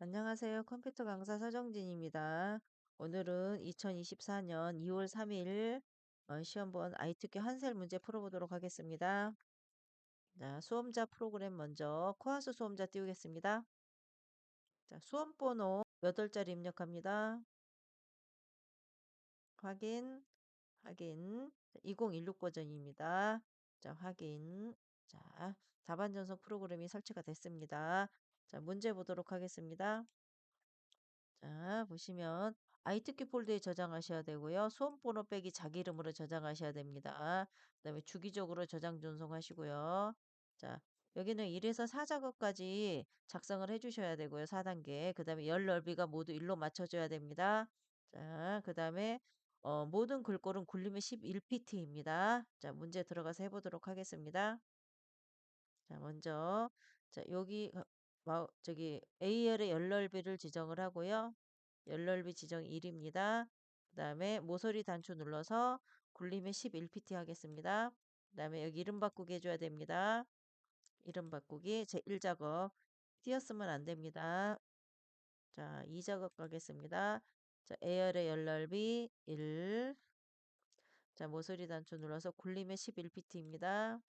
안녕하세요. 컴퓨터 강사 서정진입니다. 오늘은 2024년 2월 3일 시험본 ITQ 한셀 문제 풀어보도록 하겠습니다. 자, 수험자 프로그램 먼저 코아스 수험자 띄우겠습니다. 자, 수험번호 8자리 입력합니다. 확인, 확인. 2016 버전입니다. 자, 확인. 자, 답안 전송 프로그램이 설치가 됐습니다. 자, 문제 보도록 하겠습니다. 자, 보시면 ITQ 폴더에 저장하셔야 되고요. 수험번호 빼기 자기 이름으로 저장하셔야 됩니다. 그다음에 주기적으로 저장 전송하시고요. 자, 여기는 1에서 4작업까지 작성을 해주셔야 되고요. 4단계. 그다음에 열 넓이가 모두 1로 맞춰줘야 됩니다. 자, 그다음에 모든 글꼴은 굴림의 11pt입니다. 자, 문제 들어가서 해보도록 하겠습니다. 자, 먼저 자, 여기 저기 AL의 열 넓이를 지정을 하고요. 열넓이 지정 1입니다. 그 다음에 모서리 단추 눌러서 굴림에 11pt 하겠습니다. 그 다음에 여기 이름 바꾸기 해줘야 됩니다. 이름 바꾸기 제1작업 띄었으면 안 됩니다. 자, 2작업 가겠습니다. 자, 에열의 열넓이 1. 자, 모서리 단추 눌러서 굴림에 11pt입니다.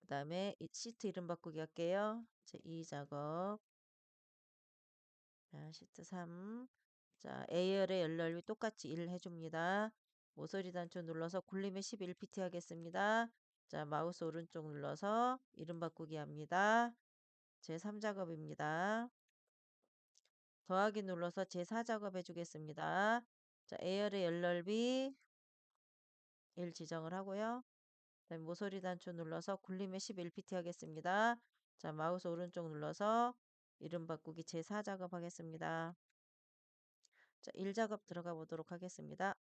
그 다음에 시트 이름 바꾸기 할게요. 제2작업. 자, 시트 3. 자, A열의 열넓이 똑같이 1 해줍니다. 모서리 단추 눌러서 굴림에 11pt 하겠습니다. 자, 마우스 오른쪽 눌러서 이름 바꾸기 합니다. 제3작업입니다. 더하기 눌러서 제4작업 해주겠습니다. 자, A열의 열넓이 1 지정을 하고요. 그다음에 모서리 단추 눌러서 굴림에 11pt 하겠습니다. 자, 마우스 오른쪽 눌러서 이름 바꾸기 제4작업 하겠습니다. 자, 1작업 들어가 보도록 하겠습니다.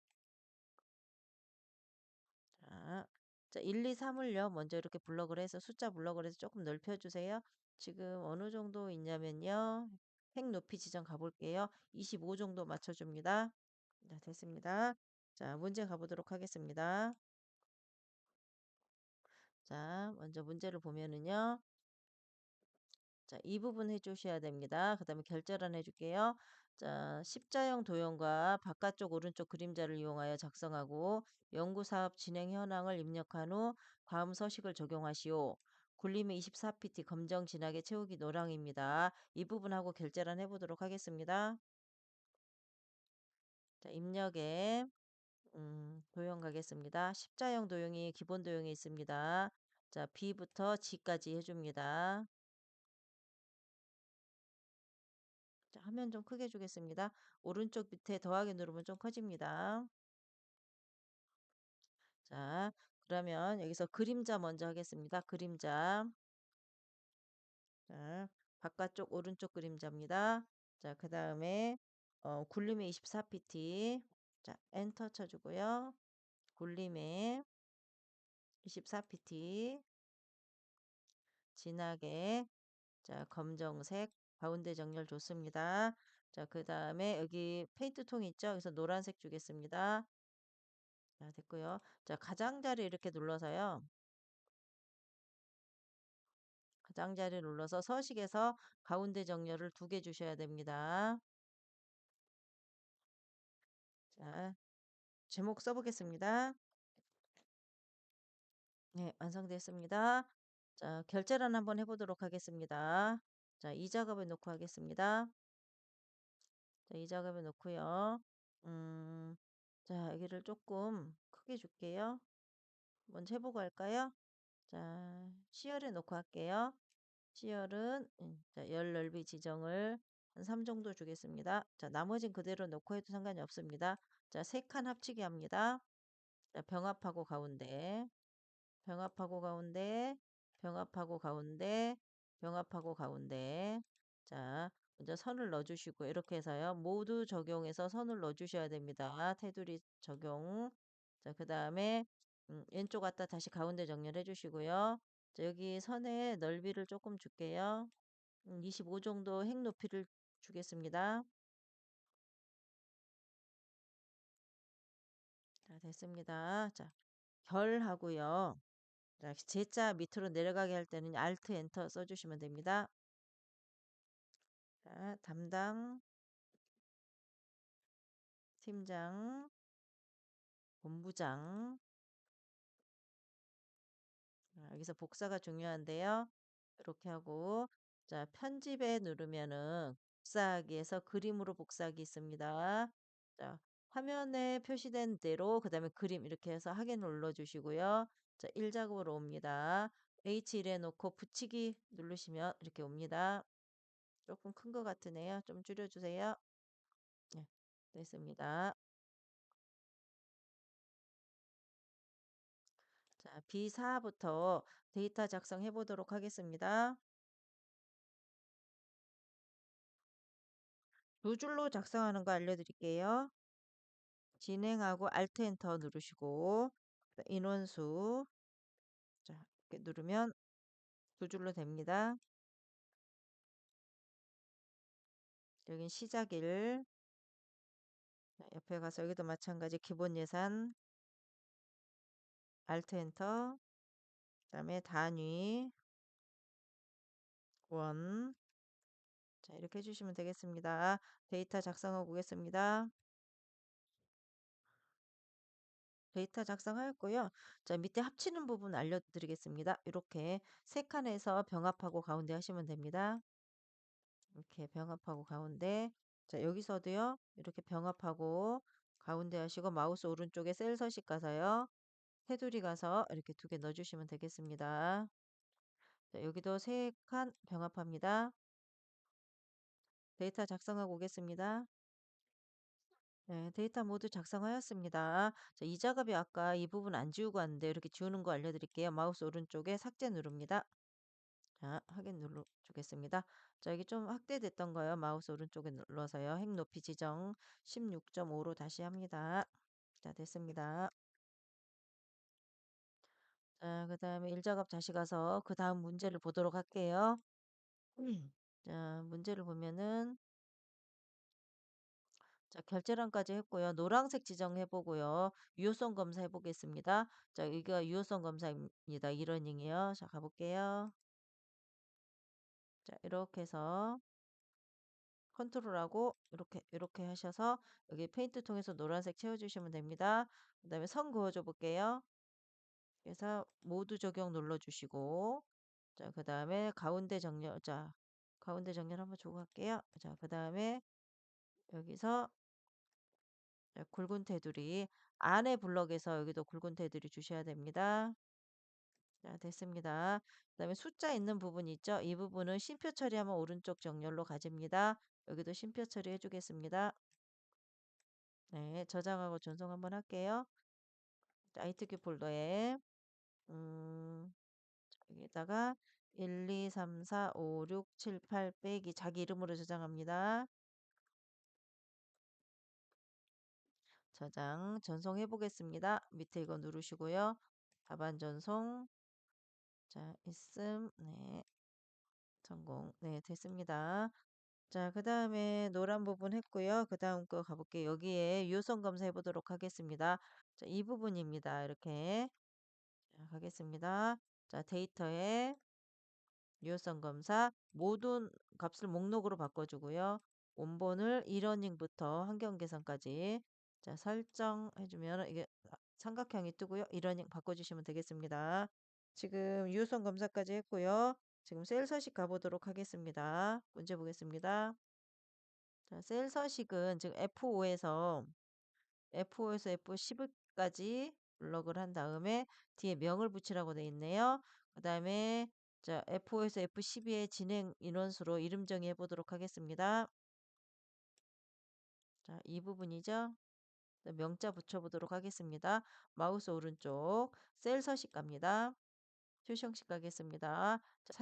자, 자 1, 2, 3을요. 먼저 이렇게 블럭을 해서 숫자 블럭을 해서 조금 넓혀주세요. 지금 어느 정도 있냐면요. 획 높이 지정 가볼게요. 25 정도 맞춰줍니다. 자, 됐습니다. 자, 문제 가보도록 하겠습니다. 자, 먼저 문제를 보면은요. 자, 이 부분 해주셔야 됩니다. 그 다음에 결제란 해줄게요. 자, 십자형 도형과 바깥쪽 오른쪽 그림자를 이용하여 작성하고 연구사업 진행 현황을 입력한 후 다음 서식을 적용하시오. 굴림의 24pt 검정 진하게 채우기 노랑입니다. 이 부분하고 결제란 해보도록 하겠습니다. 자, 입력에 도형 가겠습니다. 십자형 도형이 기본 도형이 있습니다. 자, B부터 G까지 해줍니다. 자, 화면 좀 크게 주겠습니다. 오른쪽 밑에 더하기 누르면 좀 커집니다. 자, 그러면 여기서 그림자 먼저 하겠습니다. 그림자. 자, 바깥쪽 오른쪽 그림자입니다. 자, 그 다음에 굴림의 24pt. 자, 엔터 쳐주고요. 굴림의 24pt. 진하게. 자, 검정색. 가운데 정렬 좋습니다. 자, 그 다음에 여기 페인트 통 있죠? 그래서 노란색 주겠습니다. 자, 됐고요. 자, 가장자리 이렇게 눌러서요. 가장자리 눌러서 서식에서 가운데 정렬을 2개 주셔야 됩니다. 자, 제목 써보겠습니다. 네, 완성됐습니다. 자, 결제란 한번 해보도록 하겠습니다. 자, 이 작업에 놓고 하겠습니다. 자, 이 작업에 놓고요. 음, 자, 여기를 조금 크게 줄게요. 먼저 해보고 할까요? 자, 시열에 놓고 할게요. 시열은 자, 열 넓이 지정을 한 3 정도 주겠습니다. 자, 나머진 그대로 놓고 해도 상관이 없습니다. 자, 3칸 합치기 합니다. 자, 병합하고 가운데, 병합하고 가운데, 병합하고 가운데, 병합하고 가운데. 자, 먼저 선을 넣어주시고 이렇게 해서요. 모두 적용해서 선을 넣어주셔야 됩니다. 테두리 적용. 자, 그 다음에 왼쪽 갖다 다시 가운데 정렬해 주시고요. 자, 여기 선의 넓이를 조금 줄게요. 25 정도 행 높이를 주겠습니다. 자, 됐습니다. 자, 결하고요. 자, 제자 밑으로 내려가게 할 때는 Alt 엔터 써주시면 됩니다. 자, 담당 팀장, 본부장. 여기서 복사가 중요한데요. 이렇게 하고, 자, 편집에 누르면은 복사하기에서 그림으로 복사하기 있습니다. 자, 화면에 표시된 대로 그 다음에 그림 이렇게 해서 확인 눌러주시고요. 자, 1작업으로 옵니다. H1에 놓고 붙이기 누르시면 이렇게 옵니다. 조금 큰 것 같으네요. 좀 줄여주세요. 네, 됐습니다. 자, B4부터 데이터 작성해 보도록 하겠습니다. 두 줄로 작성하는 거 알려드릴게요. 진행하고 Alt 엔터 누르시고 인원수 자, 이렇게 누르면 두 줄로 됩니다. 여긴 시작일 자, 옆에 가서 여기도 마찬가지 기본 예산 Alt 엔터 그다음에 단위 원 자, 이렇게 해주시면 되겠습니다. 데이터 작성하고 오겠습니다. 데이터 작성하였고요. 자, 밑에 합치는 부분 알려드리겠습니다. 이렇게 세 칸에서 병합하고 가운데 하시면 됩니다. 이렇게 병합하고 가운데 자, 여기서도요. 이렇게 병합하고 가운데 하시고 마우스 오른쪽에 셀 서식 가서요. 테두리 가서 이렇게 두 개 넣어주시면 되겠습니다. 자, 여기도 세 칸 병합합니다. 데이터 작성하고 오겠습니다. 네, 데이터 모두 작성하였습니다. 자, 이 작업이 아까 이 부분 안 지우고 왔는데 이렇게 지우는 거 알려드릴게요. 마우스 오른쪽에 삭제 누릅니다. 자, 확인 눌러주겠습니다. 자, 여기 좀 확대됐던 거요. 마우스 오른쪽에 눌러서요. 핵 높이 지정 16.5로 다시 합니다. 자, 됐습니다. 자, 그 다음에 1작업 다시 가서 그 다음 문제를 보도록 할게요. 자, 문제를 보면은 자, 결제란까지 했고요. 노란색 지정해 보고요. 유효성 검사해 보겠습니다. 자, 이거 유효성 검사입니다. 이러닝이요. 자, 가볼게요. 자, 이렇게 해서 컨트롤하고 이렇게 하셔서 여기 페인트 통해서 노란색 채워주시면 됩니다. 그 다음에 선 그어줘 볼게요. 그래서 모두 적용 눌러주시고 자, 그 다음에 가운데 정렬 자, 가운데 정렬 한번 주고 갈게요. 자, 그 다음에 여기서 자, 굵은 테두리 안에 블럭에서 여기도 굵은 테두리 주셔야 됩니다. 자, 됐습니다. 그다음에 숫자 있는 부분 있죠? 이 부분은 쉼표 처리하면 오른쪽 정렬로 가집니다. 여기도 쉼표 처리해 주겠습니다. 네, 저장하고 전송 한번 할게요. 자, ITQ 폴더에 음, 여기다가 1, 2, 3, 4, 5, 6, 7, 8 빼기 자기 이름으로 저장합니다. 저장 전송해 보겠습니다. 밑에 이거 누르시고요. 답안 전송 자, 있음 네, 성공 네, 됐습니다. 자, 그 다음에 노란 부분 했고요. 그 다음 거 가볼게요. 여기에 유효성 검사해 보도록 하겠습니다. 자, 이 부분입니다. 이렇게 자, 가겠습니다. 자, 데이터에 유효성 검사 모든 값을 목록으로 바꿔주고요. 원본을 이러닝부터 환경 계산까지 자, 설정해주면 이게 삼각형이 뜨고요. 이러닝 바꿔주시면 되겠습니다. 지금 유효성 검사까지 했고요. 지금 셀 서식 가보도록 하겠습니다. 문제 보겠습니다. 자, 셀 서식은 지금 F5에서 F10까지 블럭을 한 다음에 뒤에 명을 붙이라고 돼 있네요. 그 다음에 자, F5에서 F12의 진행 인원수로 이름 정의해 보도록 하겠습니다. 자, 이 부분이죠. 자, 명자 붙여보도록 하겠습니다. 마우스 오른쪽 셀 서식 갑니다. 표시 형식 가겠습니다. 자,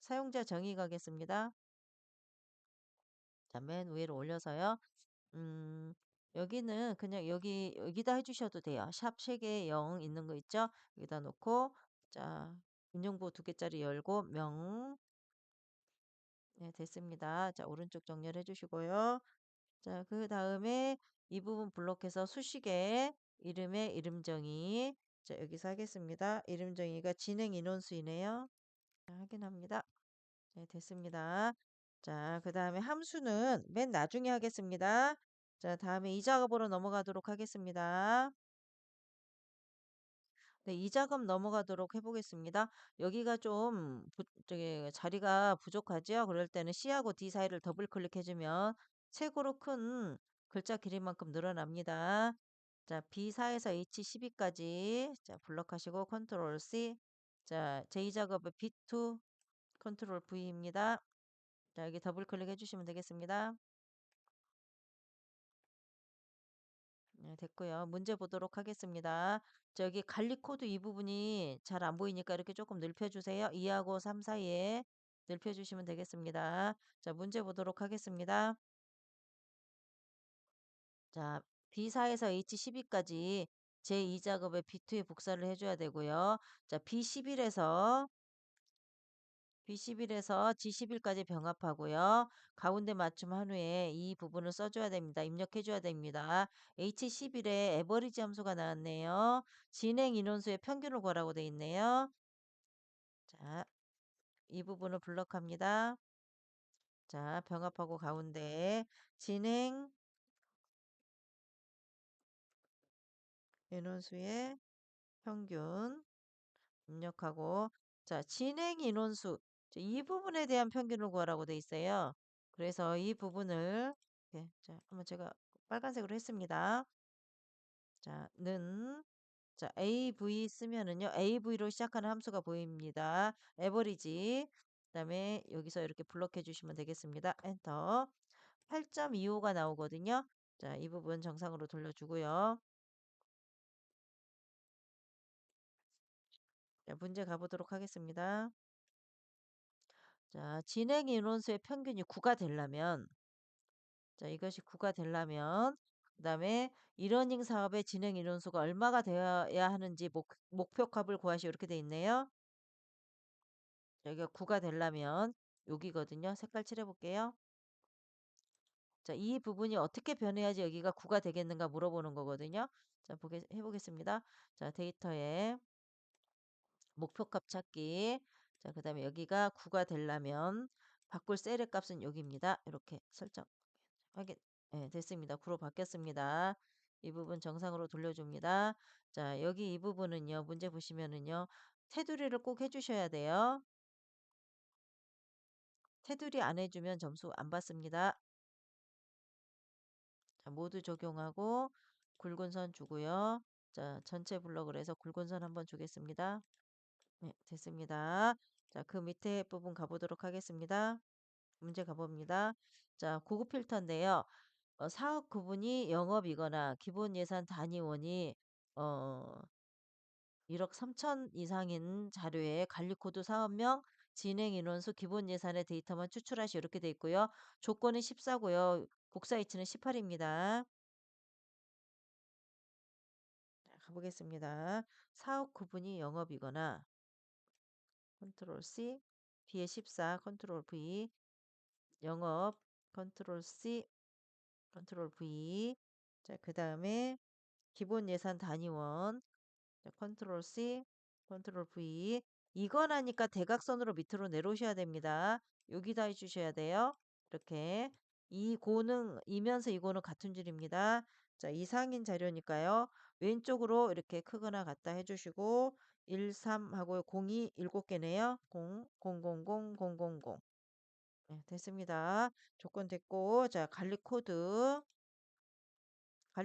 사용자 정의 가겠습니다. 자, 맨 위로 올려서요. 음, 여기는 그냥 여기다 해주셔도 돼요. 샵 3개 0 있는 거 있죠? 여기다 놓고, 자, 인용부 2개짜리 열고, 네, 됐습니다. 자, 오른쪽 정렬해 주시고요. 자, 그 다음에 이 부분 블록해서 수식에 이름에 이름정의. 자, 여기서 하겠습니다. 이름정의가 진행 인원수이네요. 자, 확인합니다. 네, 됐습니다. 자, 그 다음에 함수는 맨 나중에 하겠습니다. 자, 다음에 이 작업으로 넘어가도록 하겠습니다. 네, 이 작업 넘어가도록 해보겠습니다. 여기가 좀 저기 자리가 부족하죠? 그럴 때는 C하고 D 사이를 더블 클릭해주면 최고로 큰 글자 길이만큼 늘어납니다. 자, B4에서 H12까지 자, 블럭하시고 컨트롤 C. 자, 제2 작업의 B2 컨트롤 V입니다. 자, 여기 더블 클릭해 주시면 되겠습니다. 네, 됐고요. 문제 보도록 하겠습니다. 저기 관리 코드 이 부분이 잘 안 보이니까 이렇게 조금 넓혀주세요. 2하고 3 사이에 넓혀주시면 되겠습니다. 자, 문제 보도록 하겠습니다. 자, B4에서 H12까지 제2작업의 B2에 복사를 해줘야 되고요. 자, B11에서 G11까지 병합하고요. 가운데 맞춤한 후에 이 부분을 써줘야 됩니다. 입력해줘야 됩니다. H11에 에버리지 함수가 나왔네요. 진행 인원수의 평균을 구하라고 돼 있네요. 자, 이 부분을 블럭합니다. 자, 병합하고 가운데 진행 인원수의 평균 입력하고 자, 진행 인원수 이 부분에 대한 평균을 구하라고 돼 있어요. 그래서 이 부분을 이렇게 자, 한번 제가 빨간색으로 했습니다. 자, 는 자, AV 쓰면은요. AV로 시작하는 함수가 보입니다. 에버리지. 그다음에 여기서 이렇게 블록해 주시면 되겠습니다. 엔터. 8.25가 나오거든요. 자, 이 부분 정상으로 돌려주고요. 자, 문제 가보도록 하겠습니다. 자, 진행 인원수의 평균이 9가 되려면 자, 이것이 9가 되려면 그다음에 이러닝 사업의 진행 인원수가 얼마가 되어야 하는지 목표값을 구하시오 이렇게 돼 있네요. 여기가 9가 되려면 여기거든요. 색깔 칠해 볼게요. 자, 이 부분이 어떻게 변해야지 여기가 9가 되겠는가 물어보는 거거든요. 자, 해보겠습니다. 자, 데이터에 목표값 찾기. 자, 그다음에 여기가 9가 되려면 바꿀 셀의 값은 여기입니다. 이렇게 설정. 확인. 네, 됐습니다. 9로 바뀌었습니다. 이 부분 정상으로 돌려줍니다. 자, 여기 이 부분은요. 문제 보시면은요. 테두리를 꼭 해주셔야 돼요. 테두리 안 해주면 점수 안 받습니다. 자, 모두 적용하고 굵은 선 주고요. 자, 전체 블럭을 해서 굵은 선 한번 주겠습니다. 네, 됐습니다. 자, 그 밑에 부분 가보도록 하겠습니다. 문제 가봅니다. 자, 고급 필터인데요. 사업 구분이 영업이거나 기본 예산 단위원이 어 1억 3천 이상인 자료에 관리 코드 사업명, 진행 인원수, 기본 예산의 데이터만 추출하시 이렇게 돼 있고요. 조건은 14고요. 복사 이치는 18입니다. 자, 가보겠습니다. 사업 구분이 영업이거나 컨트롤 C, B에 14, 컨트롤 V, 영업, 컨트롤 C, 컨트롤 V. 자, 그 다음에 기본 예산 단위원, 자, 컨트롤 C, 컨트롤 V. 이거 나니까 대각선으로 밑으로 내려오셔야 됩니다. 여기다 해주셔야 돼요. 이렇게. 이 고는, 이면서 이거는 같은 줄입니다. 자, 이상인 자료니까요. 왼쪽으로 이렇게 크거나 같다 해주시고, 1, 3 하고 02, 7개네요. 0, 0, 0, 0, 0, 0, 0. 네, 됐습니다. 조건 됐고, 자, 관리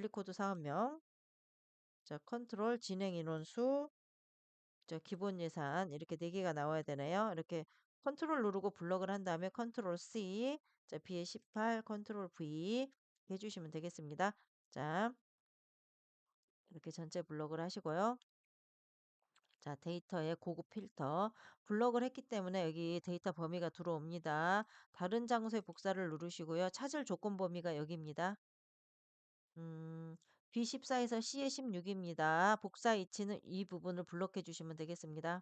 코드 사업명. 자, 컨트롤 진행 인원수. 저 기본 예산 이렇게 4개가 나와야 되나요? 이렇게 컨트롤 누르고 블럭을 한 다음에 컨트롤 C, 자, B에 18, 컨트롤 V 해주시면 되겠습니다. 자, 이렇게 전체 블럭을 하시고요. 자, 데이터에 고급 필터 블럭을 했기 때문에 여기 데이터 범위가 들어옵니다. 다른 장소에 복사를 누르시고요. 찾을 조건 범위가 여기입니다. 음, B14에서 C에 16입니다. 복사 이치는 이 부분을 블럭해 주시면 되겠습니다.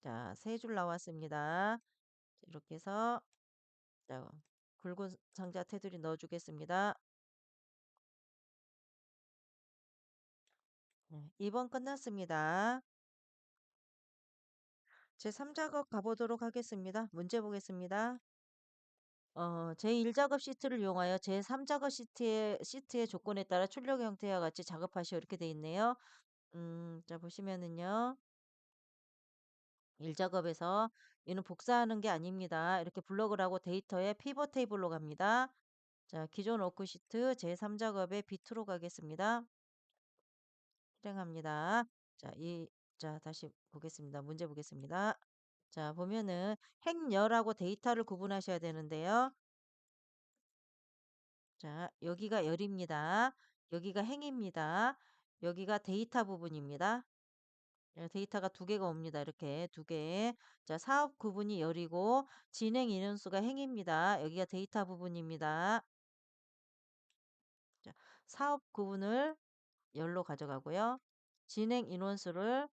자, 세 줄 나왔습니다. 이렇게 해서 자, 굵은 상자 테두리 넣어 주겠습니다. 네, 2번 끝났습니다. 제3작업 가보도록 하겠습니다. 문제 보겠습니다. 제1 작업 시트를 이용하여 제3 작업 시트의 조건에 따라 출력 형태와 같이 작업하시오 이렇게 돼 있네요. 자 보시면은요. 1 작업에서 이는 복사하는 게 아닙니다. 이렇게 블록을 하고 데이터에 피벗 테이블로 갑니다. 자 기존 워크시트 제3 작업에 비트로 가겠습니다. 실행합니다. 자 다시 보겠습니다. 문제 보겠습니다. 자 보면은 행열하고 데이터를 구분하셔야 되는데요. 자 여기가 열입니다. 여기가 행입니다. 여기가 데이터 부분입니다. 데이터가 두 개가 옵니다. 이렇게 두 개. 자 사업 구분이 열이고 진행 인원수가 행입니다. 여기가 데이터 부분입니다. 자 사업 구분을 열로 가져가고요. 진행 인원수를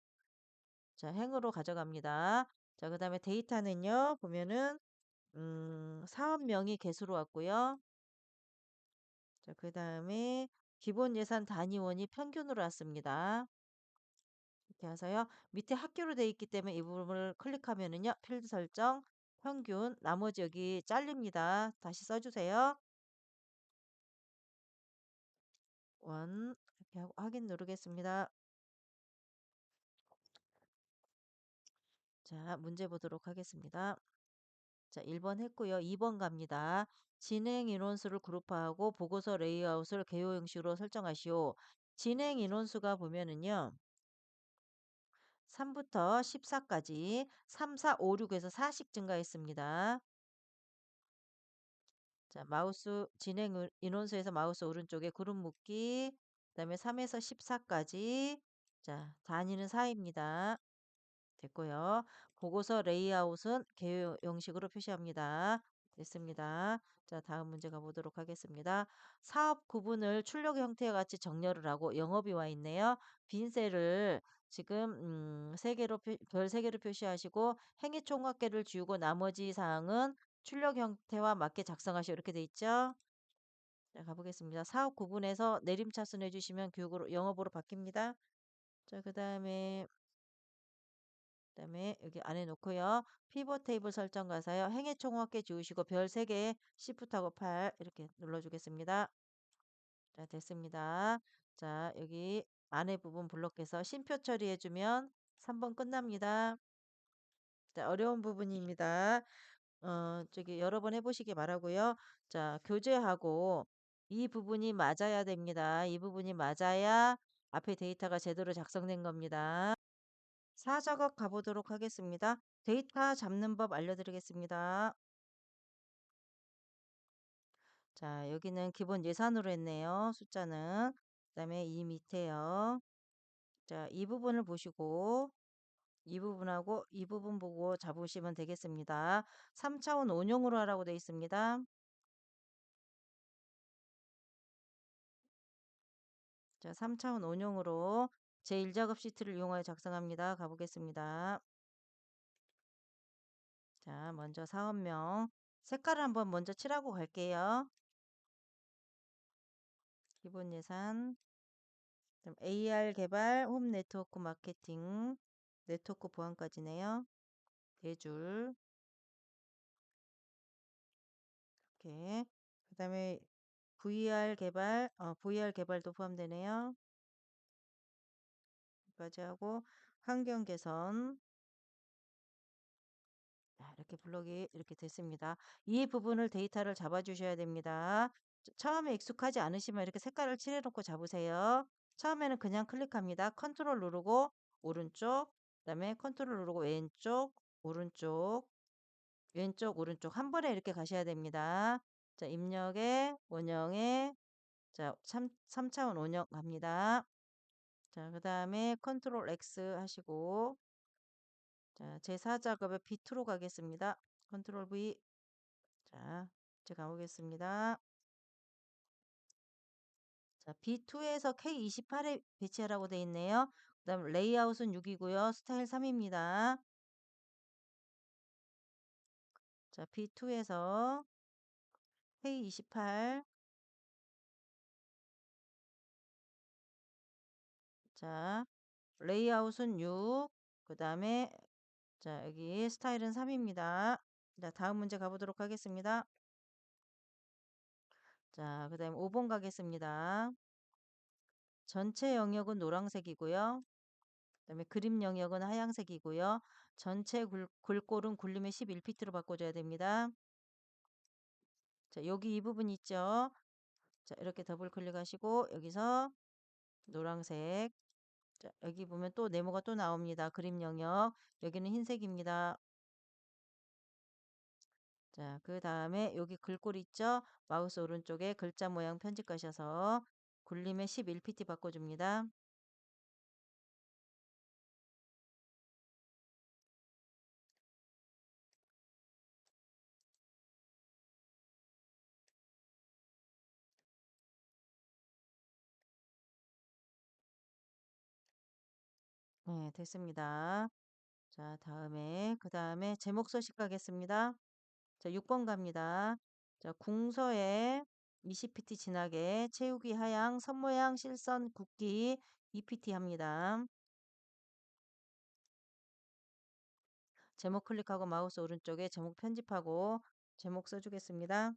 자 행으로 가져갑니다. 자 그다음에 데이터는요. 보면은 사업명이 개수로 왔고요. 자 그다음에 기본 예산 단위원이 평균으로 왔습니다. 이렇게 해서요. 밑에 학교로 돼 있기 때문에 이 부분을 클릭하면은요. 필드 설정, 평균, 나머지 여기 잘립니다. 다시 써주세요. 원 이렇게 하고 확인 누르겠습니다. 자 문제 보도록 하겠습니다. 자 1번 했고요. 2번 갑니다. 진행 인원수를 그룹화하고 보고서 레이아웃을 개요 형식으로 설정하시오. 진행 인원수가 보면은요. 3부터 14까지 3, 4, 5, 6에서 4씩 증가했습니다. 자, 마우스 인원수에서 마우스 오른쪽에 구름 묶기, 그다음에 3에서 14까지. 자, 단위는 4입니다. 됐고요. 보고서 레이아웃은 개요 형식으로 표시합니다. 됐습니다. 자, 다음 문제 가보도록 하겠습니다. 사업 구분을 출력 형태와 같이 정렬을 하고 영업이 와 있네요. 빈 셀을 지금 세 개로 별 3개로 표시하시고 행위 총합계를 지우고 나머지 사항은 출력 형태와 맞게 작성하시오 이렇게 돼 있죠. 자, 가보겠습니다. 사업 구분에서 내림차순 해주시면 교육으로 영업으로 바뀝니다. 자, 그다음에 여기 안에 놓고요. 피벗 테이블 설정 가서요. 행의 총합계 지우시고 별 3개 Shift하고 8 이렇게 눌러주겠습니다. 자 됐습니다. 자 여기 안에 부분 블록해서 쉼표 처리해주면 3번 끝납니다. 자 어려운 부분입니다. 저기 여러 번 해보시기 바라고요. 자 교재하고 이 부분이 맞아야 됩니다. 이 부분이 맞아야 앞에 데이터가 제대로 작성된 겁니다. 4작업 가보도록 하겠습니다. 데이터 잡는 법 알려드리겠습니다. 자, 여기는 기본 예산으로 했네요. 숫자는. 그다음에 이 밑에요. 자, 이 부분을 보시고 이 부분하고 이 부분 보고 잡으시면 되겠습니다. 3차원 온용으로 하라고 되어 있습니다. 자, 3차원 온용으로 제1작업 시트를 이용하여 작성합니다. 가보겠습니다. 자, 먼저 사업명 색깔을 한번 먼저 칠하고 갈게요. 기본 예산 그럼 AR 개발, 홈 네트워크 마케팅, 네트워크 보안까지네요. 4줄. 이렇게. 그다음에 VR 개발도 포함되네요. 여기까지 하고 환경 개선. 자, 이렇게 블록이 이렇게 됐습니다. 이 부분을 데이터를 잡아 주셔야 됩니다. 처음에 익숙하지 않으시면 이렇게 색깔을 칠해 놓고 잡으세요. 처음에는 그냥 클릭합니다. 컨트롤 누르고 오른쪽, 그다음에 컨트롤 누르고 왼쪽, 오른쪽, 왼쪽, 오른쪽 한 번에 이렇게 가셔야 됩니다. 자, 입력에 원형에 자, 3차원 원형 갑니다. 자, 그다음에 컨트롤 X 하시고 자, 제4 작업에 B2로 가겠습니다. 컨트롤 V. 자, 이제 가보겠습니다. 자, B2에서 K28에 배치하라고 돼 있네요. 그다음 레이아웃은 6이고요. 스타일 3입니다. 자, B2에서 K28 자, 레이아웃은 6. 그다음에 자, 여기 스타일은 3입니다. 자, 다음 문제 가보도록 하겠습니다. 자, 그 다음에 5번 가겠습니다. 전체 영역은 노란색이고요. 그다음에 그림 영역은 하얀색이고요. 전체 글꼴은 굴림의 11피트로 바꿔줘야 됩니다. 자, 여기 이 부분 있죠? 자, 이렇게 더블 클릭하시고 여기서 노란색. 자, 여기 보면 또 네모가 또 나옵니다. 그림 영역. 여기는 흰색입니다. 자, 그 다음에 여기 글꼴 있죠? 마우스 오른쪽에 글자 모양 편집 가셔서 굴림의 11pt 바꿔줍니다. 네, 됐습니다. 자, 그 다음에 제목 서식 가겠습니다. 자, 6번 갑니다. 자, 궁서에 20pt 진하게 채우기 하향 선모양 실선 굵기 2pt 합니다. 제목 클릭하고 마우스 오른쪽에 제목 편집하고 제목 써주겠습니다.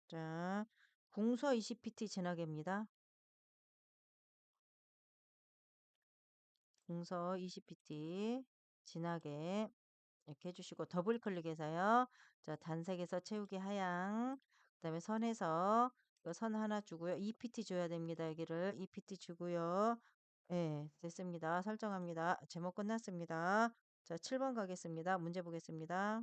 자, 궁서 20pt 진하게입니다. 궁서 20pt 진하게 이렇게 해주시고 더블 클릭해서요. 자, 단색에서 채우기 하향 그다음에 선에서 선 하나 주고요. 2pt 줘야 됩니다. 여기를 2pt 주고요. 네, 됐습니다. 설정합니다. 제목 끝났습니다. 자, 7번 가겠습니다. 문제 보겠습니다.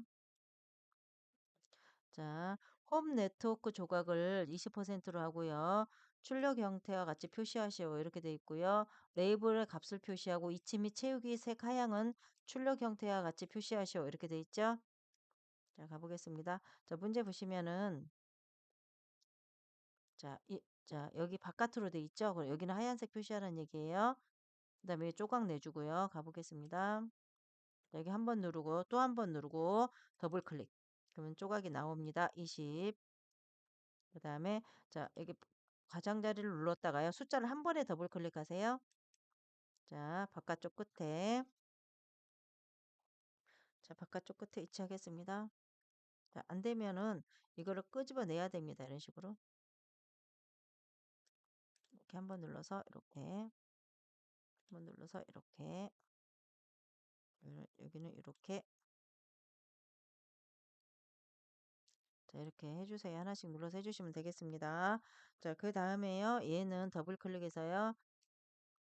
자, 홈 네트워크 조각을 20%로 하고요. 출력 형태와 같이 표시하시오. 이렇게 돼 있고요. 레이블의 값을 표시하고 이치 및 채우기 색 하향은 출력 형태와 같이 표시하시오. 이렇게 돼 있죠. 자, 가보겠습니다. 자, 문제 보시면은 자, 여기 바깥으로 돼 있죠. 그럼 여기는 하얀색 표시하라는 얘기예요. 그다음에 조각 내주고요. 가보겠습니다. 여기 한 번 누르고 또 한 번 누르고 더블 클릭. 그러면 조각이 나옵니다. 20. 그다음에 자, 여기 가장자리를 눌렀다가요. 숫자를 한 번에 더블 클릭하세요. 자, 바깥쪽 끝에. 자, 바깥쪽 끝에 위치하겠습니다. 자, 안 되면은 이거를 끄집어내야 됩니다. 이런 식으로. 이렇게 한 번 눌러서 이렇게. 한 번 눌러서 이렇게. 여기는 이렇게. 자, 이렇게 해주세요. 하나씩 눌러서 해주시면 되겠습니다. 자, 그 다음에요. 얘는 더블 클릭해서요.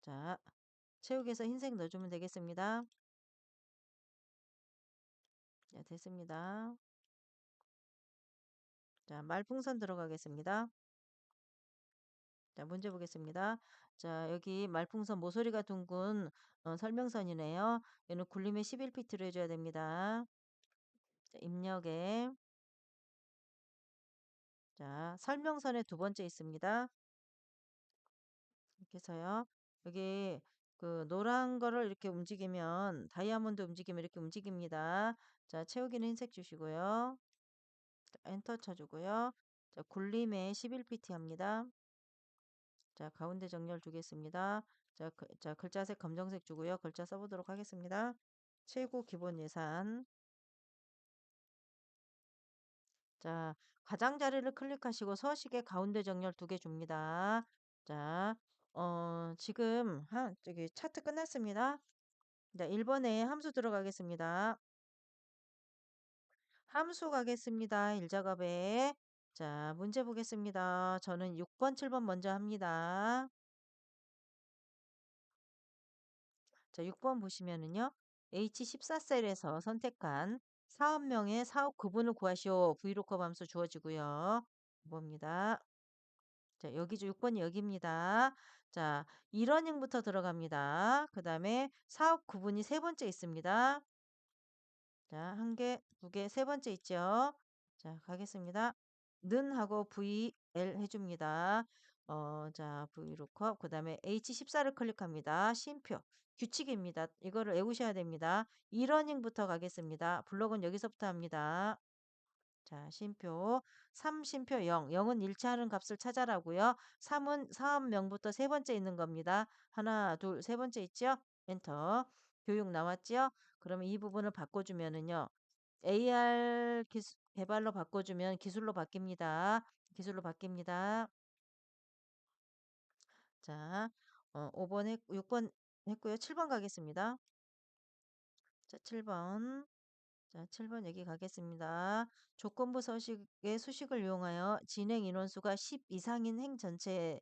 자, 채우기에서 흰색 넣어주면 되겠습니다. 자, 됐습니다. 자, 말풍선 들어가겠습니다. 자, 문제 보겠습니다. 자, 여기 말풍선 모서리가 둥근 설명선이네요. 얘는 굴림의 11피트로 해줘야 됩니다. 자, 입력에 자, 설명선의 두 번째 있습니다. 이렇게 해서요. 여기 그 노란 거를 이렇게 움직이면 다이아몬드 움직이면 이렇게 움직입니다. 자, 채우기는 흰색 주시고요. 자, 엔터 쳐주고요. 자, 굴림에 11pt 합니다. 자, 가운데 정렬 주겠습니다. 자, 자, 글자색 검정색 주고요. 글자 써보도록 하겠습니다. 최고 기본 예산. 자, 가장자리를 클릭하시고 서식에 가운데 정렬 두 개 줍니다. 자, 지금 저기 차트 끝났습니다. 자, 1번에 함수 들어가겠습니다. 함수 가겠습니다. 일작업에. 자, 문제 보겠습니다. 저는 6번, 7번 먼저 합니다. 자, 6번 보시면은요. H14셀에서 선택한 사업명의 사업 구분을 구하시오. VLOOKUP 함수 주어지고요. 봅니다. 자, 여기죠. 6번이 여기입니다. 자, 이러닝부터 들어갑니다. 그 다음에 사업 구분이 세 번째 있습니다. 자, 한 개, 두 개, 세 번째 있죠. 자, 가겠습니다. 는 하고 VL 해줍니다. 자, VLOOKUP. 그 다음에 H14를 클릭합니다. 쉼표. 규칙입니다. 이거를 외우셔야 됩니다. 이러닝부터 가겠습니다. 블록은 여기서부터 합니다. 자, 쉼표. 3 쉼표 0. 0은 일치하는 값을 찾아라고요. 3은 사업명부터 세 번째 있는 겁니다. 하나, 둘, 세 번째 있죠? 엔터. 교육 나왔죠? 그러면 이 부분을 바꿔주면은요. AR 개발로 바꿔주면 기술로 바뀝니다. 기술로 바뀝니다. 자, 5번 6번 했고요. 7번 가겠습니다. 자, 7번. 자, 7번 여기 가겠습니다. 조건부 서식의 수식을 이용하여 진행 인원수가 10 이상인 행 전체에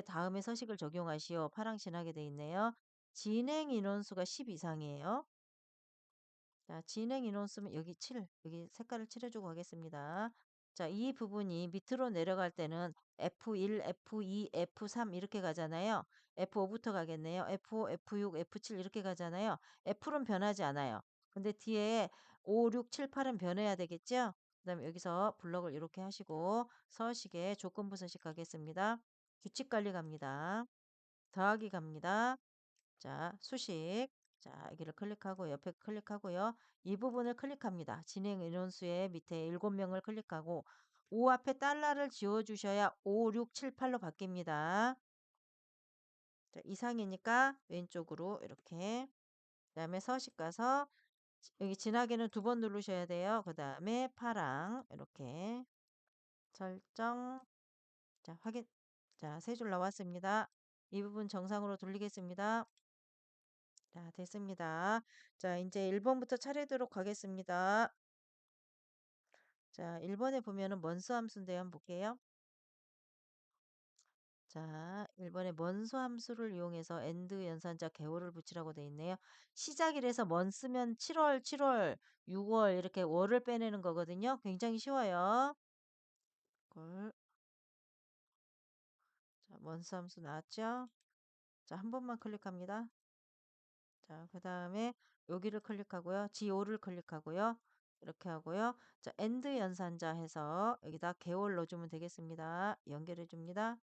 다음에 서식을 적용하시오. 파랑신 하게 돼 있네요. 진행 인원수가 10 이상이에요. 자, 진행 인원수면 여기 7, 여기 색깔을 칠해주고 가겠습니다. 자, 이 부분이 밑으로 내려갈 때는 F1, F2, F3 이렇게 가잖아요. F5부터 가겠네요. F5, F6, F7 이렇게 가잖아요. F는 변하지 않아요. 근데 뒤에 5, 6, 7, 8은 변해야 되겠죠? 그다음에 여기서 블럭을 이렇게 하시고 서식에 조건부 서식 가겠습니다. 규칙 관리 갑니다. 더하기 갑니다. 자, 수식. 자, 여기를 클릭하고 옆에 클릭하고요. 이 부분을 클릭합니다. 진행 인원수의 밑에 7명을 클릭하고 5 앞에 달러를 지워 주셔야 5, 6, 7, 8로 바뀝니다. 자, 이상이니까 왼쪽으로 이렇게. 그다음에 서식 가서 여기 진하게는 2번 누르셔야 돼요. 그다음에 파랑 이렇게 설정. 자, 확인. 자, 3줄 나왔습니다. 이 부분 정상으로 돌리겠습니다. 자, 됐습니다. 자, 이제 1번부터 차례대로 가겠습니다. 자, 1번에 보면은 먼수 함수인데요. 한번 볼게요. 자, 1번에 먼수 함수를 이용해서 엔드 연산자 개월을 붙이라고 돼 있네요. 시작일에서 먼 쓰면 7월, 7월, 6월 이렇게 월을 빼내는 거거든요. 굉장히 쉬워요. 걸. 자, 먼수 함수 나왔죠? 자, 한 번만 클릭합니다. 자, 그 다음에 여기를 클릭하고요. G5를 클릭하고요. 이렇게 하고요. 자, 엔드 연산자 해서 여기다 개월 넣어주면 되겠습니다. 연결해 줍니다.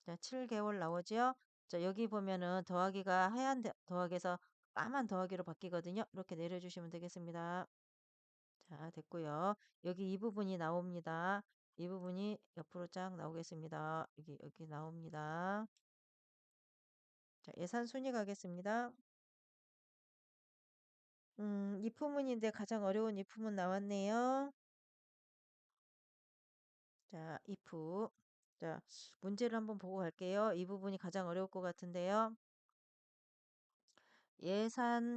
자, 7개월 나오죠? 자, 여기 보면은 더하기가 하얀 더하기에서 까만 더하기로 바뀌거든요. 이렇게 내려주시면 되겠습니다. 자, 됐고요. 여기 이 부분이 나옵니다. 이 부분이 옆으로 쫙 나오겠습니다. 여기 나옵니다. 자, 예산 순위 가겠습니다. 이 부분인데 가장 어려운 이 부분 나왔네요. 자, if. 자, 문제를 한번 보고 갈게요. 이 부분이 가장 어려울 것 같은데요.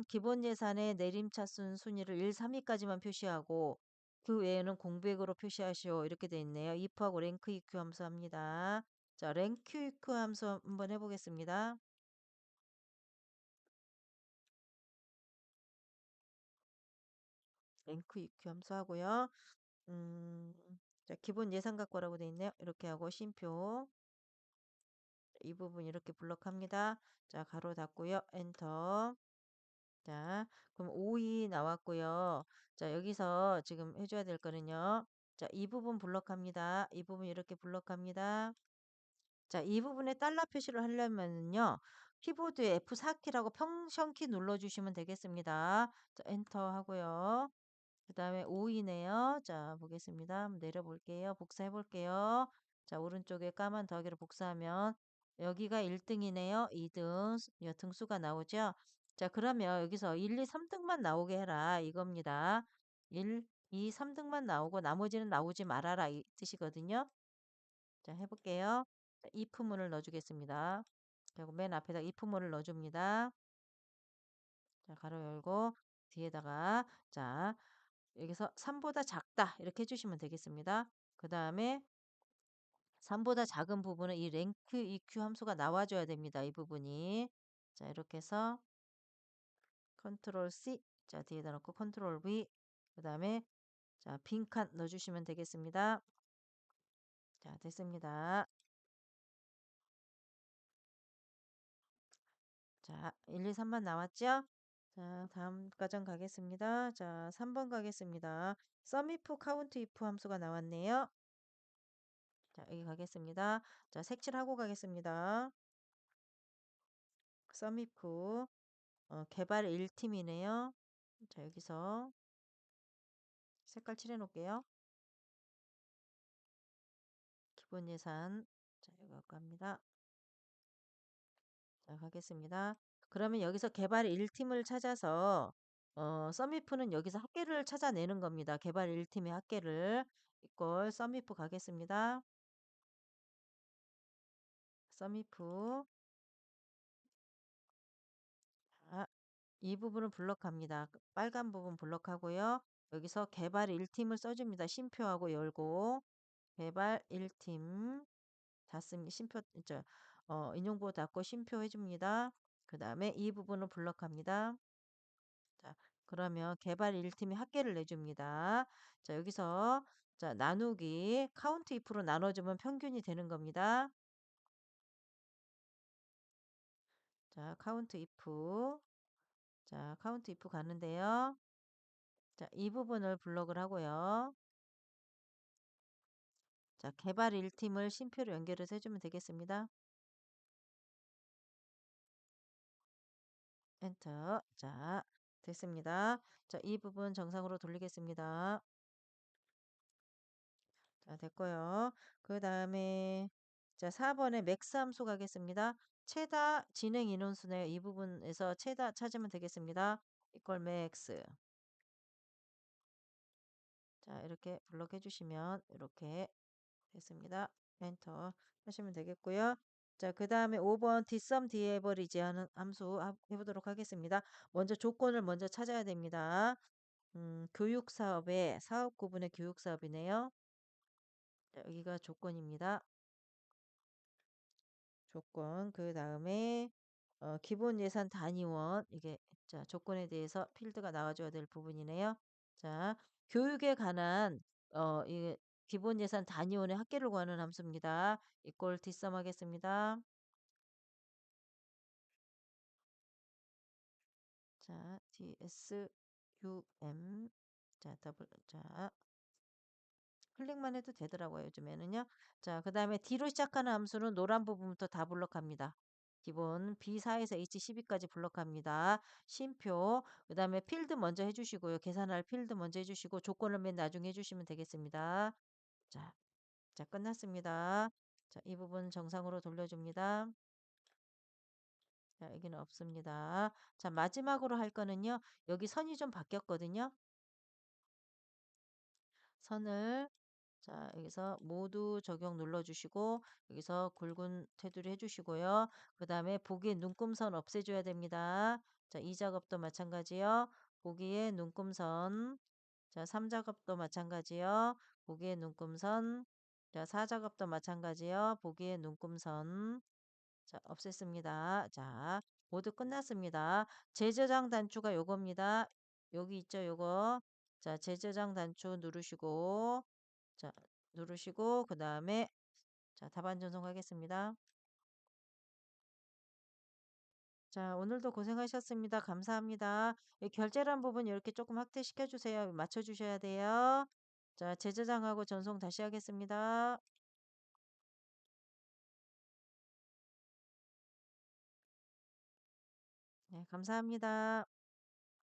기본 예산의 내림차순 순위를 1, 3위까지만 표시하고 그 외에는 공백으로 표시하시오. 이렇게 돼 있네요. if하고 랭크 eq 함수 합니다. 자, 랭크 eq 함수 한번 해보겠습니다. 랭크 eq 함수 하고요. 음, 자, 기본 예산 갖고라고 돼 있네요. 이렇게 하고 쉼표. 이 부분 이렇게 블럭합니다. 자, 가로 닫고요. 엔터. 자, 그럼 5이 나왔고요. 자, 여기서 지금 해줘야 될 거는요. 자, 이 부분 블럭합니다. 이 부분 이렇게 블럭합니다. 자, 이 부분에 달러 표시를 하려면요. 키보드에 F4키라고 평션키 눌러주시면 되겠습니다. 자, 엔터 하고요. 그 다음에 5이네요. 자, 보겠습니다. 한번 내려볼게요. 복사해 볼게요. 자, 오른쪽에 까만 더하기로 복사하면 여기가 1등이네요. 2등, 등수가 나오죠. 자, 그러면 여기서 1, 2, 3등만 나오게 해라. 이겁니다. 1, 2, 3등만 나오고 나머지는 나오지 말아라. 이 뜻이거든요. 자, 해볼게요. 자, if문을 넣어주겠습니다. 그리고 맨 앞에다 if문을 넣어줍니다. 자, 가로 열고 뒤에다가 자, 여기서 3보다 작다 이렇게 해주시면 되겠습니다. 그 다음에 3보다 작은 부분은 이 랭크 EQ 함수가 나와줘야 됩니다. 이 부분이. 자, 이렇게 해서 컨트롤 C, 자, 뒤에다 놓고 컨트롤 V, 그 다음에 자, 빈칸 넣어주시면 되겠습니다. 자, 됐습니다. 자, 1, 2, 3만 나왔죠? 자, 다음 과정 가겠습니다. 자, 3번 가겠습니다. sum if, count if 함수가 나왔네요. 자, 여기 가겠습니다. 자, 색칠하고 가겠습니다. sum if, 개발 1팀이네요. 자, 여기서 색깔 칠해 놓을게요. 기본 예산. 자, 이거 갑니다. 자, 가겠습니다. 그러면 여기서 개발 1팀을 찾아서 썸이프는 여기서 합계를 찾아내는 겁니다. 개발 1팀의 합계를. 이걸 썸이프 가겠습니다. 썸이프. 자, 이 부분은 블럭합니다. 빨간 부분 블럭하고요. 여기서 개발 1팀을 써줍니다. 쉼표하고 열고 개발 1팀 닫습니다. 쉼표 인용부호 닫고 쉼표 해줍니다. 그 다음에 이 부분을 블럭합니다. 자, 그러면 개발 1팀이 합계를 내줍니다. 자, 여기서 자, 나누기 카운트 if로 나눠주면 평균이 되는 겁니다. 자, 카운트 if. 자, 카운트 if 가는데요. 자, 이 부분을 블록을 하고요. 자, 개발 1팀을 쉼표로 연결을 해주면 되겠습니다. 엔터. 자, 됐습니다. 자, 이 부분 정상으로 돌리겠습니다. 자, 됐고요. 그 다음에 자, 4번에 맥스 함수 가겠습니다. 최다 진행 인원수네요. 이 부분에서 최다 찾으면 되겠습니다. 이퀄 맥스. 자, 이렇게 블록해 주시면 이렇게 됐습니다. 엔터 하시면 되겠고요. 자, 그 다음에 5번 뒷섬 디에버리지 하는 함수 해보도록 하겠습니다. 먼저 조건을 먼저 찾아야 됩니다. 교육 사업의 사업 구분의 교육 사업이네요. 자, 여기가 조건입니다. 조건. 그 다음에 기본 예산 단위원 이게 자, 조건에 대해서 필드가 나와줘야 될 부분이네요. 자, 교육에 관한 이게 기본 예산 단위원의 합계를 구하는 함수입니다. 이꼴 뒷섬 하겠습니다. 자, DSUM 자, 클릭만 해도 되더라고요, 요즘에는요. 자, 그다음에 D로 시작하는 함수는 노란 부분부터 다 블록합니다. 기본 B4에서 H12까지 블록합니다. 쉼표, 그다음에 필드 먼저 해주시고요. 계산할 필드 먼저 해주시고 조건을 맨 나중에 해주시면 되겠습니다. 자, 자 끝났습니다. 자, 이 부분 정상으로 돌려줍니다. 자, 여기는 없습니다. 자, 마지막으로 할 거는요. 여기 선이 좀 바뀌었거든요. 선을 자, 여기서 모두 적용 눌러주시고 여기서 굵은 테두리 해주시고요. 그 다음에 보기에 눈금선 없애줘야 됩니다. 자, 이 작업도 마찬가지요. 보기에 눈금선. 자, 3작업도 마찬가지요. 보기에 눈금선. 자, 4작업도 마찬가지요. 보기에 눈금선. 자, 없앴습니다. 자, 모두 끝났습니다. 재저장 단추가 요겁니다. 여기 있죠, 요거. 자, 재저장 단추 누르시고 자, 누르시고 그다음에 자, 답안 전송하겠습니다. 자, 오늘도 고생하셨습니다. 감사합니다. 이 결제란 부분 이렇게 조금 확대시켜 주세요. 맞춰 주셔야 돼요. 자, 재저장하고 전송 다시 하겠습니다. 네, 감사합니다.